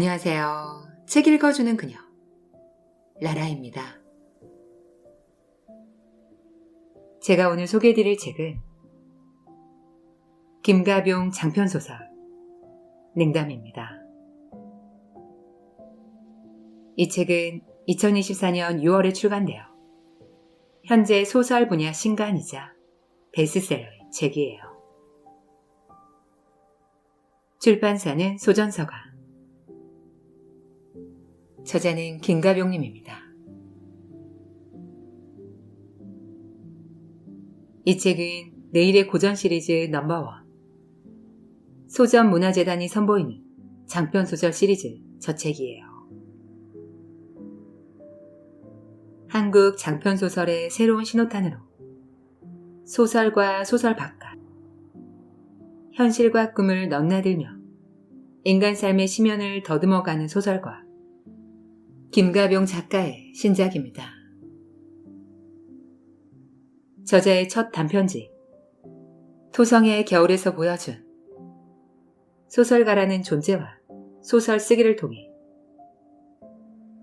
안녕하세요. 책 읽어주는 그녀, 라라입니다. 제가 오늘 소개해드릴 책은 김가병 장편소설 냉담입니다. 이 책은 2024년 6월에 출간되어 현재 소설 분야 신간이자 베스트셀러의 책이에요. 출판사는 소전서가, 저자는 김가병님입니다. 이 책은 내일의 고전 시리즈 넘버원, 소전문화재단이 선보이는 장편소설 시리즈 첫 책이에요. 한국 장편소설의 새로운 신호탄으로 소설과 소설 바깥, 현실과 꿈을 넘나들며 인간 삶의 심연을 더듬어가는 소설가 김가병 작가의 신작입니다. 저자의 첫 단편집 토성의 겨울에서 보여준 소설가라는 존재와 소설 쓰기를 통해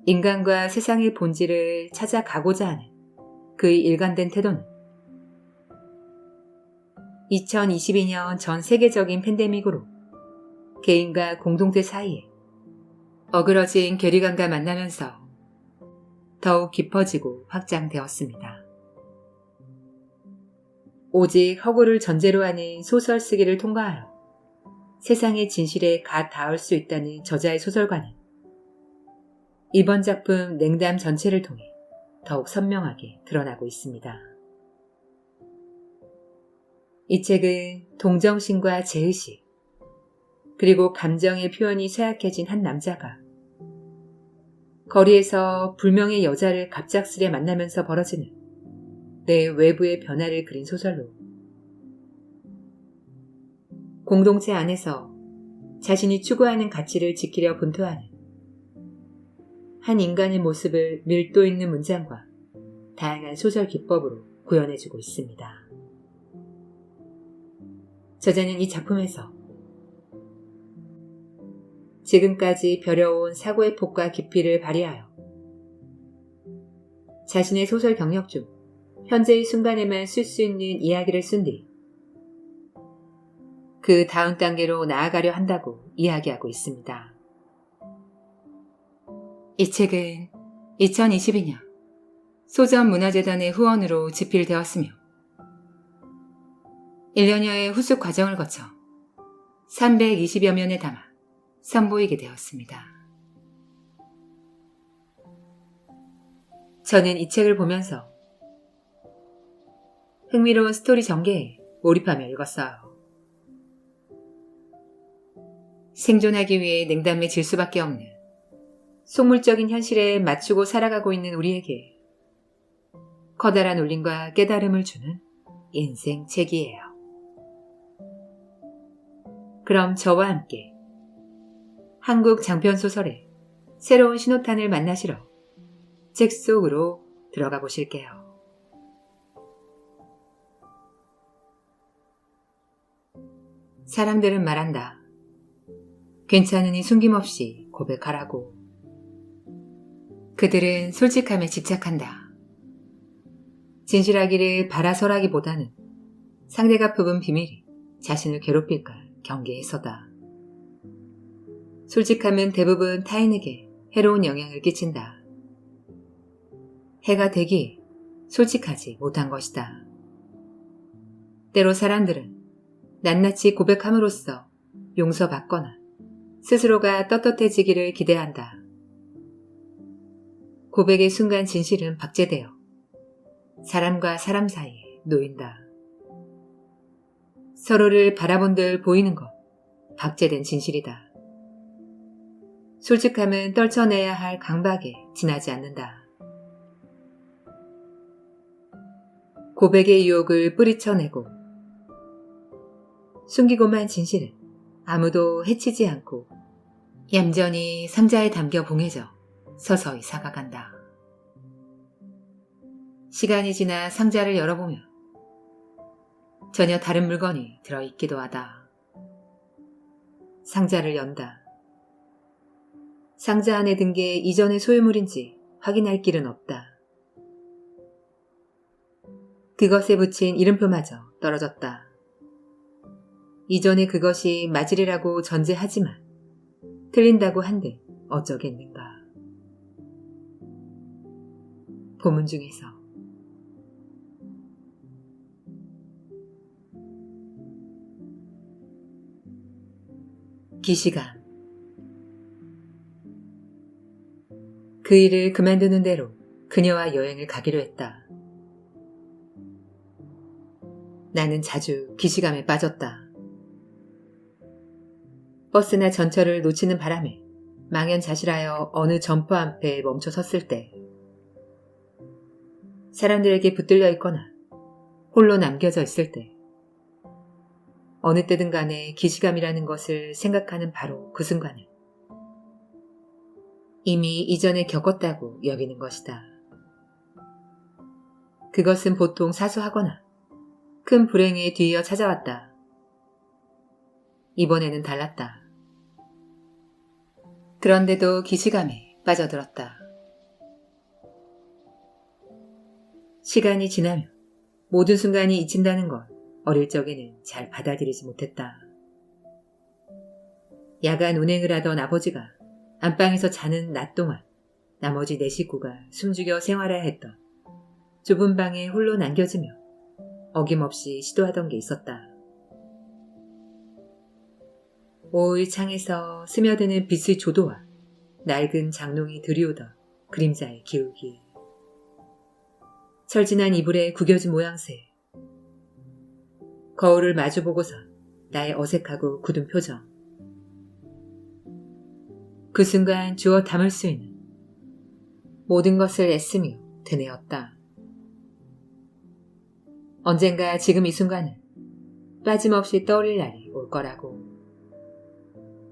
인간과 세상의 본질을 찾아가고자 하는 그의 일관된 태도는 2022년 전 세계적인 팬데믹으로 개인과 공동체 사이에 어그러진 괴리감과 만나면서 더욱 깊어지고 확장되었습니다. 오직 허구를 전제로 하는 소설 쓰기를 통과하여 세상의 진실에 가 닿을 수 있다는 저자의 소설관은 이번 작품 냉담 전체를 통해 더욱 선명하게 드러나고 있습니다. 이 책은 동정심과 제의식, 그리고 감정의 표현이 쇠약해진 한 남자가 거리에서 불명의 여자를 갑작스레 만나면서 벌어지는 내 외부의 변화를 그린 소설로 공동체 안에서 자신이 추구하는 가치를 지키려 분투하는 한 인간의 모습을 밀도 있는 문장과 다양한 소설 기법으로 구현해주고 있습니다. 저자는 이 작품에서 지금까지 벼려온 사고의 폭과 깊이를 발휘하여 자신의 소설 경력 중 현재의 순간에만 쓸 수 있는 이야기를 쓴 뒤 그 다음 단계로 나아가려 한다고 이야기하고 있습니다. 이 책은 2022년 소전문화재단의 후원으로 집필되었으며 1년여의 후속 과정을 거쳐 320여 면에 담아 선보이게 되었습니다. 저는 이 책을 보면서 흥미로운 스토리 전개에 몰입하며 읽었어요. 생존하기 위해 냉담에 질 수밖에 없는 속물적인 현실에 맞추고 살아가고 있는 우리에게 커다란 울림과 깨달음을 주는 인생 책이에요. 그럼 저와 함께 한국 장편소설의 새로운 신호탄을 만나시러 책 속으로 들어가 보실게요. 사람들은 말한다. 괜찮으니 숨김없이 고백하라고. 그들은 솔직함에 집착한다. 진실하기를 바라서라기보다는 상대가 품은 비밀이 자신을 괴롭힐까 경계해서다. 솔직함은 대부분 타인에게 해로운 영향을 끼친다. 해가 되기에 솔직하지 못한 것이다. 때로 사람들은 낱낱이 고백함으로써 용서받거나 스스로가 떳떳해지기를 기대한다. 고백의 순간 진실은 박제되어 사람과 사람 사이에 놓인다. 서로를 바라본들 보이는 것, 박제된 진실이다. 솔직함은 떨쳐내야 할 강박에 지나지 않는다. 고백의 유혹을 뿌리쳐내고 숨기고만 진실은 아무도 해치지 않고 얌전히 상자에 담겨 봉해져 서서히 사가간다. 시간이 지나 상자를 열어보면 전혀 다른 물건이 들어있기도 하다. 상자를 연다. 상자 안에 든 게 이전의 소유물인지 확인할 길은 없다. 그것에 붙인 이름표마저 떨어졌다. 이전에 그것이 맞으리라고 전제하지만 틀린다고 한들 어쩌겠는가. 보문 중에서 기시감. 그 일을 그만두는 대로 그녀와 여행을 가기로 했다. 나는 자주 기시감에 빠졌다. 버스나 전철을 놓치는 바람에 망연자실하여 어느 점퍼 앞에 멈춰 섰을 때, 사람들에게 붙들려 있거나 홀로 남겨져 있을 때, 어느 때든 간에 기시감이라는 것을 생각하는 바로 그 순간을 이미 이전에 겪었다고 여기는 것이다. 그것은 보통 사소하거나 큰 불행에 뒤이어 찾아왔다. 이번에는 달랐다. 그런데도 기시감에 빠져들었다. 시간이 지나면 모든 순간이 잊힌다는 걸 어릴 적에는 잘 받아들이지 못했다. 야간 운행을 하던 아버지가 안방에서 자는 낮 동안 나머지 네 식구가 숨죽여 생활해야 했던 좁은 방에 홀로 남겨지며 어김없이 시도하던 게 있었다. 오의 창에서 스며드는 빛의 조도와 낡은 장롱이 들이오던 그림자의 기울기, 철진한 이불의 구겨진 모양새, 거울을 마주보고선 나의 어색하고 굳은 표정. 그 순간 주워 담을 수 있는 모든 것을 애쓰며 되뇌었다. 언젠가 지금 이 순간을 빠짐없이 떠올릴 날이 올 거라고.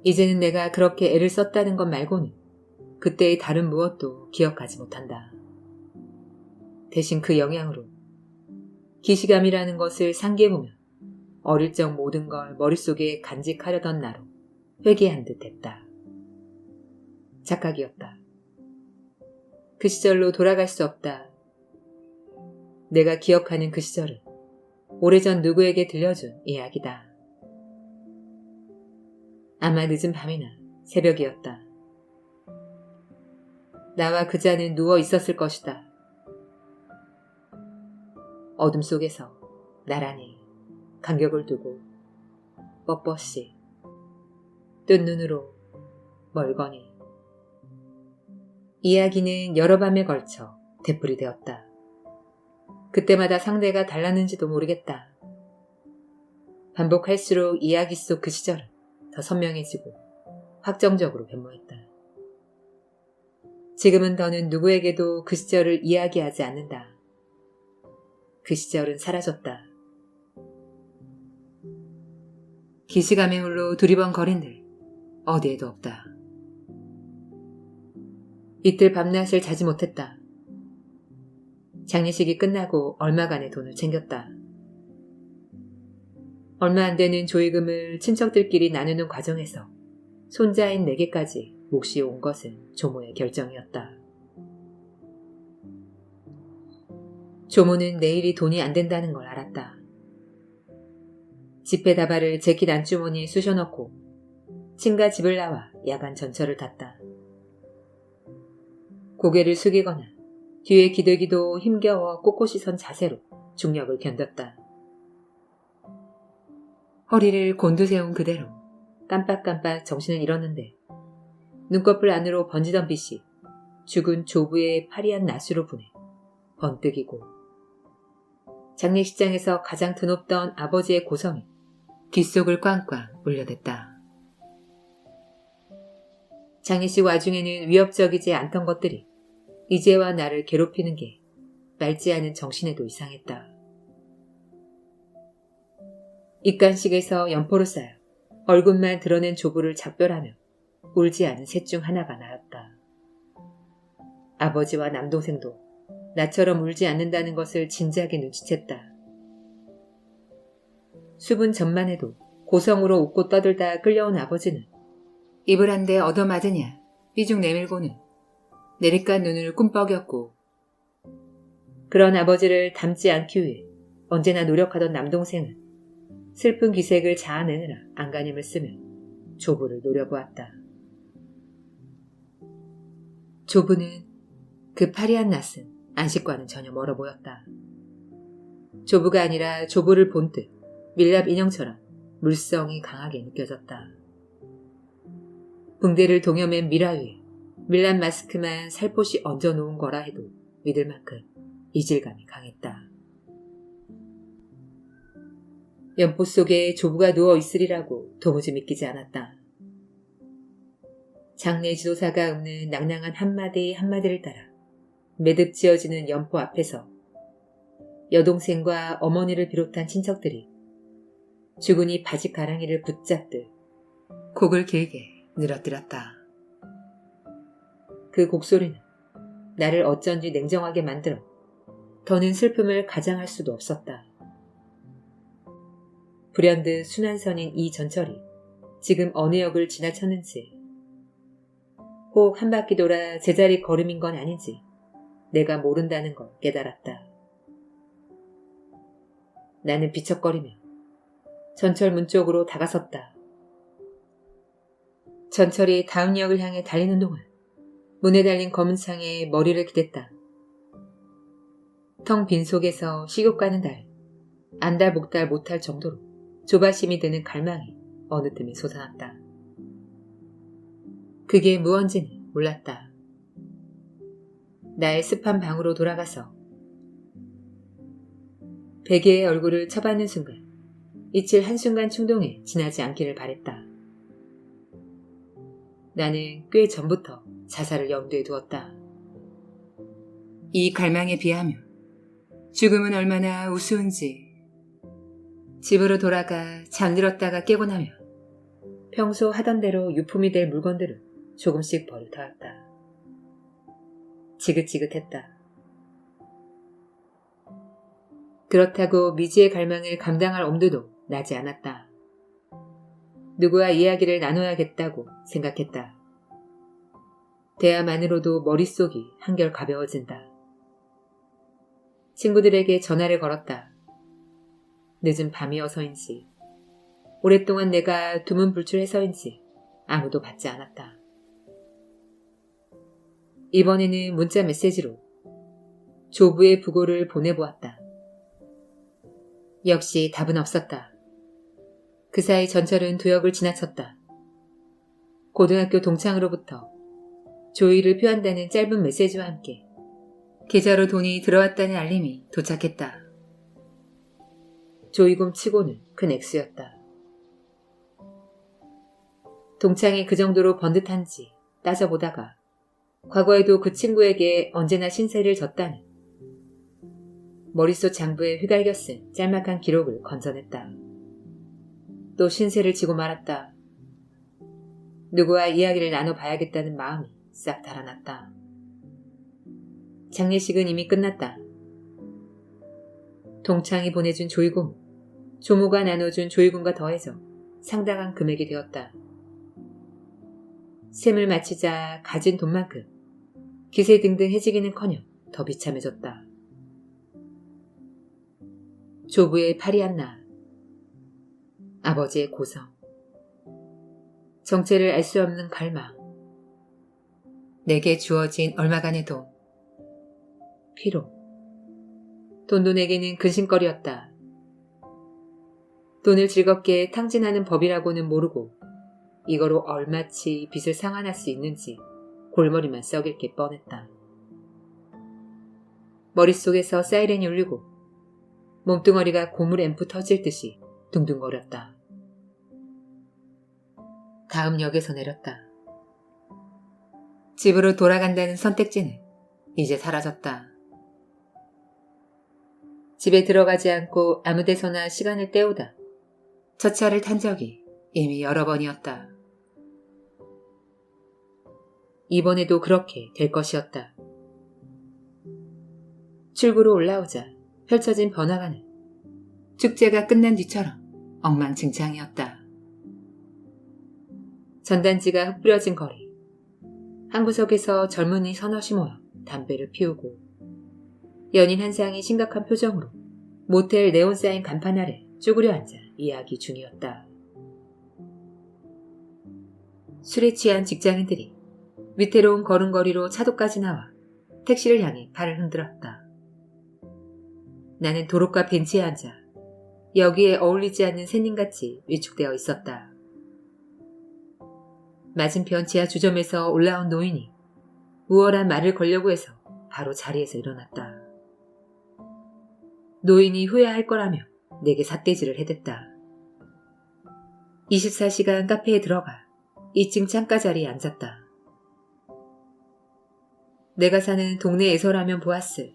이제는 내가 그렇게 애를 썼다는 것 말고는 그때의 다른 무엇도 기억하지 못한다. 대신 그 영향으로 기시감이라는 것을 상기해보면 어릴 적 모든 걸 머릿속에 간직하려던 나로 회귀한 듯 했다. 착각이었다. 그 시절로 돌아갈 수 없다. 내가 기억하는 그 시절은 오래전 누구에게 들려준 이야기다. 아마 늦은 밤이나 새벽이었다. 나와 그자는 누워 있었을 것이다. 어둠 속에서 나란히 간격을 두고 뻣뻣이 뜬 눈으로 멀거니. 이야기는 여러 밤에 걸쳐 되풀이되었다. 그때마다 상대가 달랐는지도 모르겠다. 반복할수록 이야기 속 그 시절은 더 선명해지고 확정적으로 변모했다. 지금은 더는 누구에게도 그 시절을 이야기하지 않는다. 그 시절은 사라졌다. 기시감에 홀로 두리번거린들 어디에도 없다. 이틀 밤낮을 자지 못했다. 장례식이 끝나고 얼마간의 돈을 챙겼다. 얼마 안 되는 조의금을 친척들끼리 나누는 과정에서 손자인 내게까지 몫이 온 것은 조모의 결정이었다. 조모는 내일이 돈이 안 된다는 걸 알았다. 지폐다발을 재킷 안주머니에 쑤셔넣고 친가 집을 나와 야간 전철을 탔다. 고개를 숙이거나 뒤에 기대기도 힘겨워 꼿꼿이 선 자세로 중력을 견뎠다. 허리를 곤두세운 그대로 깜빡깜빡 정신을 잃었는데 눈꺼풀 안으로 번지던 빛이 죽은 조부의 파리한 낫으로 분해 번뜩이고 장례식장에서 가장 드높던 아버지의 고성이 귓속을 꽝꽝 울려댔다. 장례식 와중에는 위협적이지 않던 것들이 이제와 나를 괴롭히는 게 맑지 않은 정신에도 이상했다. 입간식에서 연포로 쌓여 얼굴만 드러낸 조부를 작별하며 울지 않은 셋 중 하나가 나였다. 아버지와 남동생도 나처럼 울지 않는다는 것을 진지하게 눈치챘다. 수분 전만 해도 고성으로 웃고 떠들다 끌려온 아버지는 입을 한 대 얻어맞으냐 삐죽 내밀고는 내리깐 눈을 꿈뻑였고 그런 아버지를 닮지 않기 위해 언제나 노력하던 남동생은 슬픈 기색을 자아내느라 안간힘을 쓰며 조부를 노려보았다. 조부는 그 파리한 낯은 안식과는 전혀 멀어 보였다. 조부가 아니라 조부를 본 듯 밀랍 인형처럼 물성이 강하게 느껴졌다. 붕대를 동여맨 미라 위에 밀랍 마스크만 살포시 얹어놓은 거라 해도 믿을 만큼 이질감이 강했다. 연포 속에 조부가 누워있으리라고 도무지 믿기지 않았다. 장례 지도사가 읊는 낭낭한 한마디 한마디를 따라 매듭 지어지는 연포 앞에서 여동생과 어머니를 비롯한 친척들이 주군이 바지 가랑이를 붙잡듯 곡을 길게 늘어뜨렸다. 그 곡소리는 나를 어쩐지 냉정하게 만들어 더는 슬픔을 가장할 수도 없었다. 불현듯 순환선인 이 전철이 지금 어느 역을 지나쳤는지 혹 한 바퀴 돌아 제자리 걸음인 건 아닌지 내가 모른다는 걸 깨달았다. 나는 비척거리며 전철 문 쪽으로 다가섰다. 전철이 다음 역을 향해 달리는 동안 문에 달린 검은 창에 머리를 기댔다. 텅 빈 속에서 식욕 가는 달, 안달복달 못할 정도로 조바심이 드는 갈망이 어느 틈에 솟아났다. 그게 무언지는 몰랐다. 나의 습한 방으로 돌아가서 베개의 얼굴을 쳐받는 순간 이칠 한순간 충동에 지나지 않기를 바랬다. 나는 꽤 전부터 자살을 염두에 두었다. 이 갈망에 비하면 죽음은 얼마나 우스운지. 집으로 돌아가 잠들었다가 깨고 나면 평소 하던 대로 유품이 될 물건들을 조금씩 버릇하였다. 지긋지긋했다. 그렇다고 미지의 갈망을 감당할 엄두도 나지 않았다. 누구와 이야기를 나눠야겠다고 생각했다. 대화만으로도 머릿속이 한결 가벼워진다. 친구들에게 전화를 걸었다. 늦은 밤이어서인지 오랫동안 내가 두문불출해서인지 아무도 받지 않았다. 이번에는 문자 메시지로 조부의 부고를 보내보았다. 역시 답은 없었다. 그 사이 전철은 두 역을 지나쳤다. 고등학교 동창으로부터 조의를 표한다는 짧은 메시지와 함께 계좌로 돈이 들어왔다는 알림이 도착했다. 조의금 치고는 큰 액수였다. 동창이 그 정도로 번듯한지 따져보다가 과거에도 그 친구에게 언제나 신세를 졌다는 머릿속 장부에 휘갈겨 쓴 짤막한 기록을 건져냈다. 또 신세를 지고 말았다. 누구와 이야기를 나눠봐야겠다는 마음이 싹 달아났다. 장례식은 이미 끝났다. 동창이 보내준 조의금, 조모가 나눠준 조의금과 더해서 상당한 금액이 되었다. 셈을 마치자 가진 돈만큼 기세등등해지기는커녕 더 비참해졌다. 조부의 파리한 날, 아버지의 고성, 정체를 알 수 없는 갈망, 내게 주어진 얼마간의 돈, 피로. 돈도 내게는 근심거리였다. 돈을 즐겁게 탕진하는 법이라고는 모르고 이거로 얼마치 빚을 상환할 수 있는지 골머리만 썩일 게 뻔했다. 머릿속에서 사이렌이 울리고 몸뚱어리가 고물 앰프 터질 듯이 둥둥거렸다. 다음 역에서 내렸다. 집으로 돌아간다는 선택지는 이제 사라졌다. 집에 들어가지 않고 아무 데서나 시간을 때우다 첫 차를 탄 적이 이미 여러 번이었다. 이번에도 그렇게 될 것이었다. 출구로 올라오자 펼쳐진 번화가는 축제가 끝난 뒤처럼 엉망진창이었다. 전단지가 흩뿌려진 거리, 한 구석에서 젊은이 서너시 모여 담배를 피우고 연인 한 쌍이 심각한 표정으로 모텔 네온사인 간판 아래 쭈그려 앉아 이야기 중이었다. 술에 취한 직장인들이 위태로운 걸음걸이로 차도까지 나와 택시를 향해 팔을 흔들었다. 나는 도로가 벤치에 앉아 여기에 어울리지 않는 샌님같이 위축되어 있었다. 맞은편 지하 주점에서 올라온 노인이 우월한 말을 걸려고 해서 바로 자리에서 일어났다. 노인이 후회할 거라며 내게 삿대질을 해댔다. 24시간 카페에 들어가 2층 창가 자리에 앉았다. 내가 사는 동네에서라면 보았을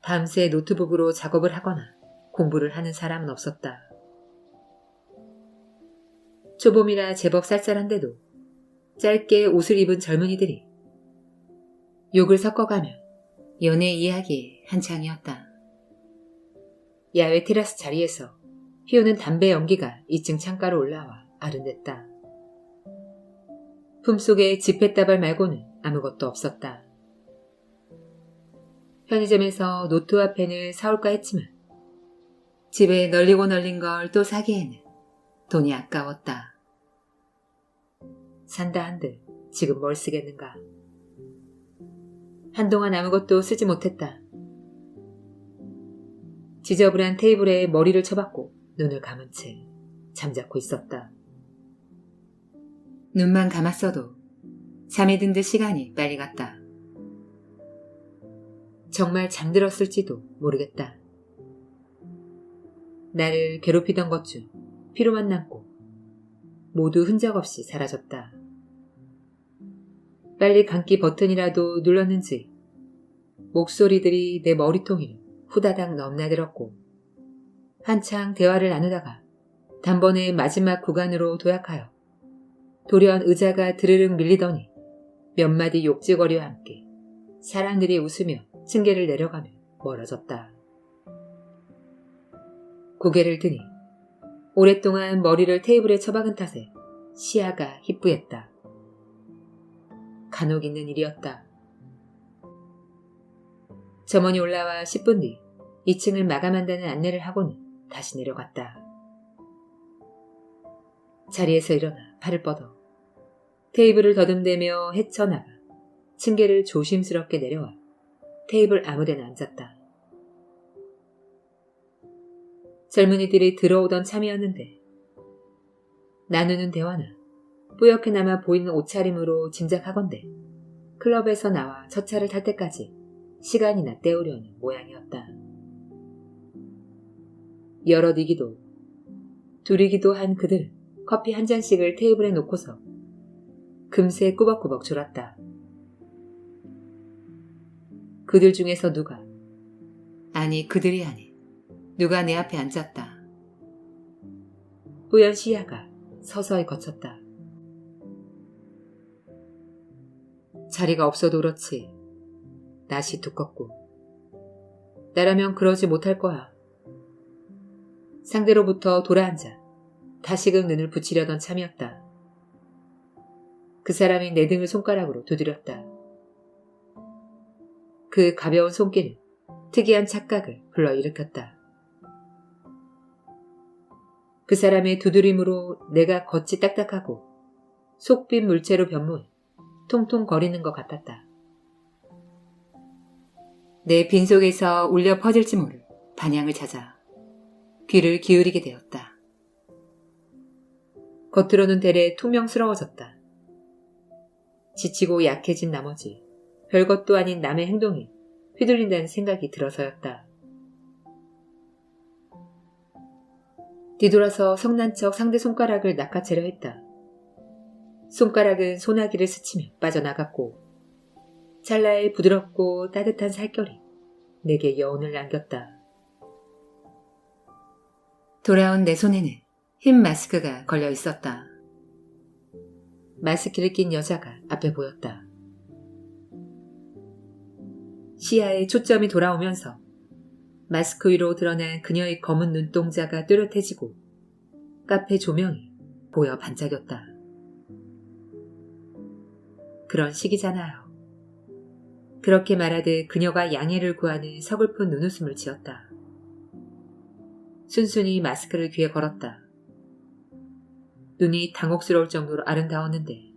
밤새 노트북으로 작업을 하거나 공부를 하는 사람은 없었다. 초봄이라 제법 쌀쌀한데도 짧게 옷을 입은 젊은이들이 욕을 섞어가며 연애 이야기에 한창이었다. 야외 테라스 자리에서 피우는 담배 연기가 2층 창가로 올라와 아른댔다. 품속에 지폐다발 말고는 아무것도 없었다. 편의점에서 노트와 펜을 사올까 했지만 집에 널리고 널린 걸 또 사기에는 돈이 아까웠다. 산다 한들 지금 뭘 쓰겠는가. 한동안 아무것도 쓰지 못했다. 지저분한 테이블에 머리를 쳐박고 눈을 감은 채 잠자코 있었다. 눈만 감았어도 잠이 든 듯 시간이 빨리 갔다. 정말 잠들었을지도 모르겠다. 나를 괴롭히던 것 중 피로만 남고 모두 흔적 없이 사라졌다. 빨리 감기 버튼이라도 눌렀는지 목소리들이 내 머리통을 후다닥 넘나들었고 한창 대화를 나누다가 단번에 마지막 구간으로 도약하여 돌연 의자가 드르륵 밀리더니 몇 마디 욕지거리와 함께 사람들이 웃으며 층계를 내려가며 멀어졌다. 고개를 드니 오랫동안 머리를 테이블에 처박은 탓에 시야가 희뿌했다. 간혹 있는 일이었다. 점원이 올라와 10분 뒤 2층을 마감한다는 안내를 하고는 다시 내려갔다. 자리에서 일어나 팔을 뻗어 테이블을 더듬대며 헤쳐나가 층계를 조심스럽게 내려와 테이블 아무데나 앉았다. 젊은이들이 들어오던 참이었는데 나누는 대화나 뿌옇게나마 보이는 옷차림으로 짐작하건대 클럽에서 나와 첫 차를 탈 때까지 시간이나 때우려는 모양이었다. 여럿이기도 둘이기도 한 그들은 커피 한 잔씩을 테이블에 놓고서 금세 꾸벅꾸벅 졸았다. 그들 중에서 누가, 아니 그들이 아닌 누가 내 앞에 앉았다. 뿌연 시야가 서서히 거쳤다. 자리가 없어도 그렇지 낯이 두껍고 나라면 그러지 못할 거야. 상대로부터 돌아앉아 다시금 눈을 붙이려던 참이었다. 그 사람이 내 등을 손가락으로 두드렸다. 그 가벼운 손길은 특이한 착각을 불러일으켰다. 그 사람의 두드림으로 내가 겉이 딱딱하고 속빈 물체로 변모해 통통 거리는 것 같았다. 내 빈속에서 울려 퍼질지 모를 반향을 찾아 귀를 기울이게 되었다. 겉으로는 대래 투명스러워졌다. 지치고 약해진 나머지 별것도 아닌 남의 행동에 휘둘린다는 생각이 들어서였다. 뒤돌아서 성난 척 상대 손가락을 낚아채려 했다. 손가락은 소나기를 스치며 빠져나갔고 찰나의 부드럽고 따뜻한 살결이 내게 여운을 남겼다. 돌아온 내 손에는 흰 마스크가 걸려 있었다. 마스크를 낀 여자가 앞에 보였다. 시야에 초점이 돌아오면서 마스크 위로 드러난 그녀의 검은 눈동자가 뚜렷해지고 카페 조명이 보여 반짝였다. 그런 시기잖아요. 그렇게 말하듯 그녀가 양해를 구하는 서글픈 눈웃음을 지었다. 순순히 마스크를 귀에 걸었다. 눈이 당혹스러울 정도로 아름다웠는데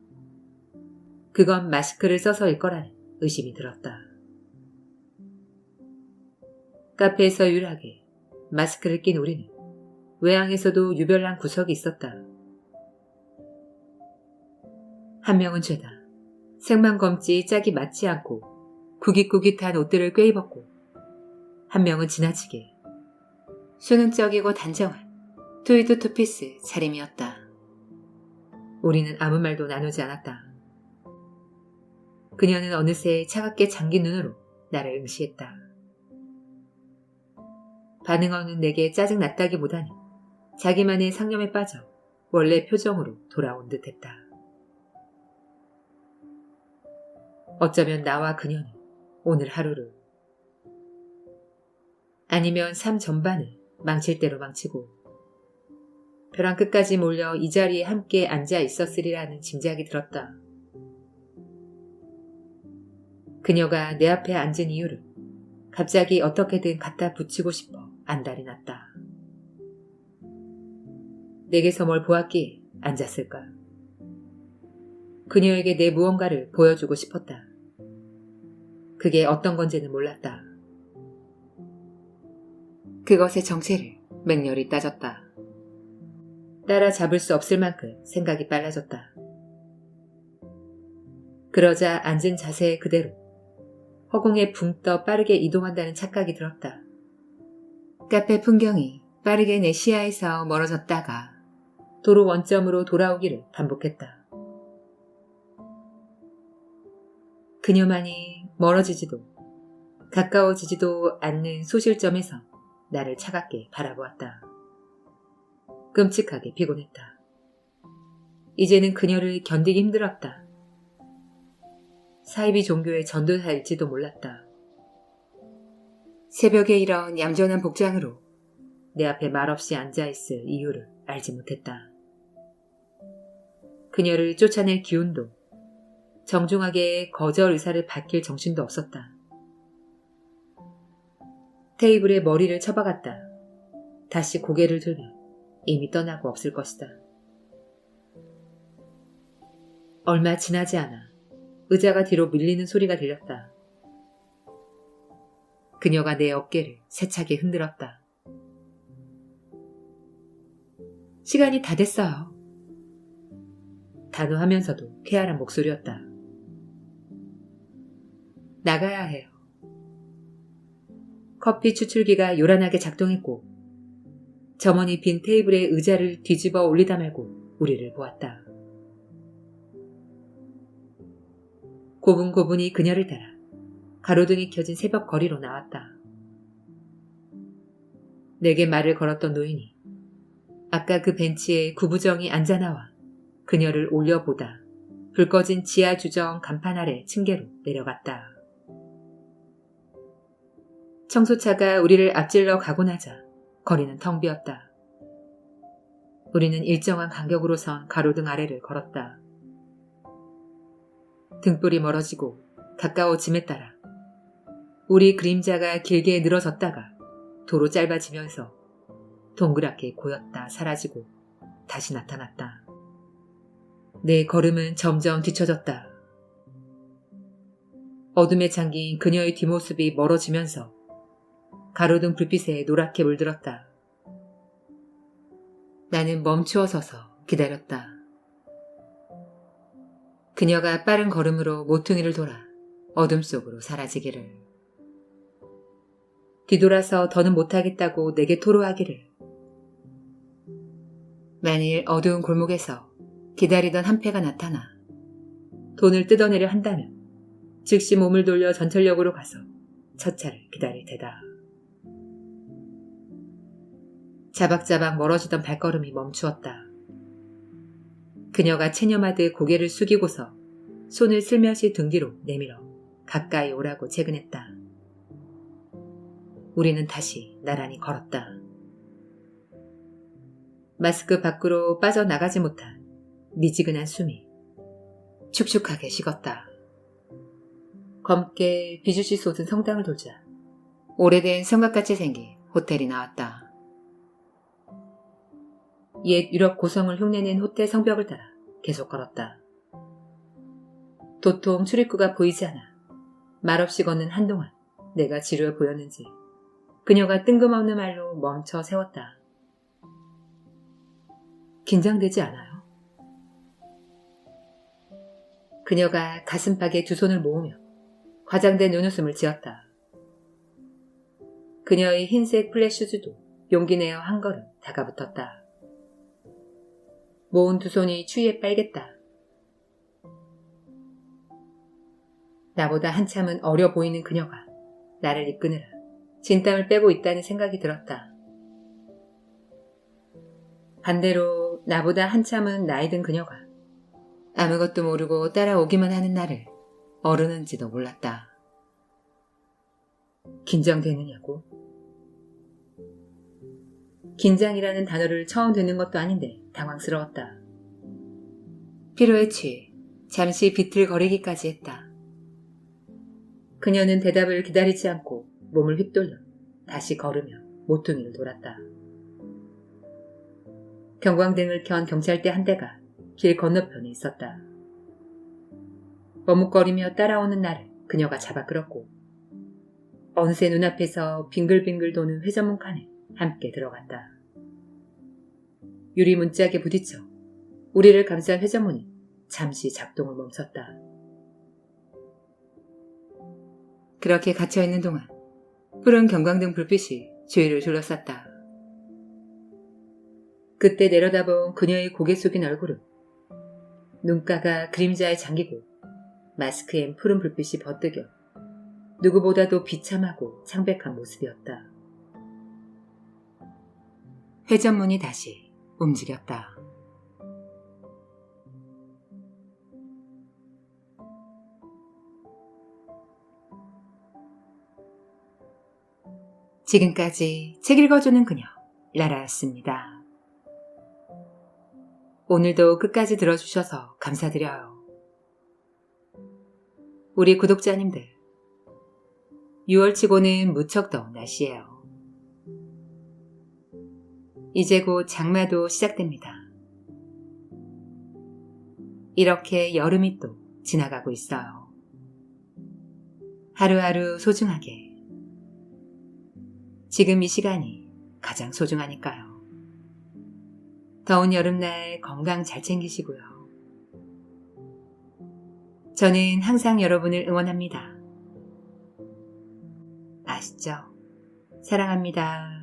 그건 마스크를 써서일 거라는 의심이 들었다. 카페에서 유일하게 마스크를 낀 우리는 외항에서도 유별난 구석이 있었다. 한 명은 죄다. 색만 검지 짝이 맞지 않고 구깃구깃한 옷들을 꿰입었고, 한 명은 지나치게 수능적이고 단정한 투이드 투피스 차림이었다. 우리는 아무 말도 나누지 않았다. 그녀는 어느새 차갑게 잠긴 눈으로 나를 응시했다. 반응 없는 내게 짜증났다기보다는 자기만의 상념에 빠져 원래 표정으로 돌아온 듯했다. 어쩌면 나와 그녀는 오늘 하루를, 아니면 삶 전반을 망칠 대로 망치고 벼랑 끝까지 몰려 이 자리에 함께 앉아 있었으리라는 짐작이 들었다. 그녀가 내 앞에 앉은 이유를 갑자기 어떻게든 갖다 붙이고 싶어 안달이 났다. 내게서 뭘 보았기에 앉았을까? 그녀에게 내 무언가를 보여주고 싶었다. 그게 어떤 건지는 몰랐다. 그것의 정체를 맹렬히 따졌다. 따라잡을 수 없을 만큼 생각이 빨라졌다. 그러자 앉은 자세 그대로 허공에 붕 떠 빠르게 이동한다는 착각이 들었다. 카페 풍경이 빠르게 내 시야에서 멀어졌다가 도로 원점으로 돌아오기를 반복했다. 그녀만이 멀어지지도 가까워지지도 않는 소실점에서 나를 차갑게 바라보았다. 끔찍하게 피곤했다. 이제는 그녀를 견디기 힘들었다. 사이비 종교의 전도사일지도 몰랐다. 새벽에 이런 얌전한 복장으로 내 앞에 말없이 앉아있을 이유를 알지 못했다. 그녀를 쫓아낼 기운도 정중하게 거절 의사를 밝힐 정신도 없었다. 테이블에 머리를 쳐박았다. 다시 고개를 들면 이미 떠나고 없을 것이다. 얼마 지나지 않아 의자가 뒤로 밀리는 소리가 들렸다. 그녀가 내 어깨를 세차게 흔들었다. 시간이 다 됐어요. 단호하면서도 쾌활한 목소리였다. 나가야 해요. 커피 추출기가 요란하게 작동했고 점원이 빈 테이블에 의자를 뒤집어 올리다 말고 우리를 보았다. 고분고분이 그녀를 따라 가로등이 켜진 새벽 거리로 나왔다. 내게 말을 걸었던 노인이 아까 그 벤치에 구부정히 앉아 나와 그녀를 올려보다 불 꺼진 지하 주정 간판 아래 층계로 내려갔다. 청소차가 우리를 앞질러 가고 나자 거리는 텅 비었다. 우리는 일정한 간격으로 선 가로등 아래를 걸었다. 등불이 멀어지고 가까워짐에 따라 우리 그림자가 길게 늘어졌다가 도로 짧아지면서 동그랗게 고였다 사라지고 다시 나타났다. 내 걸음은 점점 뒤처졌다. 어둠에 잠긴 그녀의 뒷모습이 멀어지면서 가로등 불빛에 노랗게 물들었다. 나는 멈추어 서서 기다렸다. 그녀가 빠른 걸음으로 모퉁이를 돌아 어둠 속으로 사라지기를. 뒤돌아서 더는 못하겠다고 내게 토로하기를. 만일 어두운 골목에서 기다리던 한패가 나타나 돈을 뜯어내려 한다면 즉시 몸을 돌려 전철역으로 가서 첫 차를 기다릴 테다. 자박자박 멀어지던 발걸음이 멈추었다. 그녀가 체념하듯 고개를 숙이고서 손을 슬며시 등 뒤로 내밀어 가까이 오라고 채근했다. 우리는 다시 나란히 걸었다. 마스크 밖으로 빠져나가지 못한 미지근한 숨이 축축하게 식었다. 검게 비주시 쏟은 성당을 돌자 오래된 성곽같이 생긴 호텔이 나왔다. 옛 유럽 고성을 흉내낸 호텔 성벽을 따라 계속 걸었다. 도통 출입구가 보이지 않아 말없이 걷는 한동안 내가 지루해 보였는지 그녀가 뜬금없는 말로 멈춰 세웠다. 긴장되지 않아요? 그녀가 가슴팍에 두 손을 모으며 과장된 눈웃음을 지었다. 그녀의 흰색 플랫슈즈도 용기 내어 한 걸음 다가붙었다. 모은 두 손이 추위에 빨겠다. 나보다 한참은 어려 보이는 그녀가 나를 이끄느라 진땀을 빼고 있다는 생각이 들었다. 반대로 나보다 한참은 나이 든 그녀가 아무것도 모르고 따라오기만 하는 나를 어르는지도 몰랐다. 긴장되느냐고? 긴장이라는 단어를 처음 듣는 것도 아닌데 당황스러웠다. 피로에 취해 잠시 비틀거리기까지 했다. 그녀는 대답을 기다리지 않고 몸을 휩돌려 다시 걸으며 모퉁이를 돌았다. 경광등을 켠 경찰대 한 대가 길 건너편에 있었다. 머뭇거리며 따라오는 나를 그녀가 잡아 끌었고 어느새 눈앞에서 빙글빙글 도는 회전문 칸에 함께 들어갔다. 유리 문짝에 부딪혀 우리를 감싼 회전문이 잠시 작동을 멈췄다. 그렇게 갇혀있는 동안 푸른 경광등 불빛이 주위를 둘러쌌다. 그때 내려다본 그녀의 고개 숙인 얼굴은 눈가가 그림자에 잠기고 마스크엔 푸른 불빛이 버뜩여 누구보다도 비참하고 창백한 모습이었다. 회전문이 다시 움직였다. 지금까지 책 읽어주는 그녀, 라라였습니다. 오늘도 끝까지 들어주셔서 감사드려요. 우리 구독자님들, 6월치고는 무척 더운 날씨예요. 이제 곧 장마도 시작됩니다. 이렇게 여름이 또 지나가고 있어요. 하루하루 소중하게. 지금 이 시간이 가장 소중하니까요. 더운 여름날 건강 잘 챙기시고요. 저는 항상 여러분을 응원합니다. 아시죠? 사랑합니다.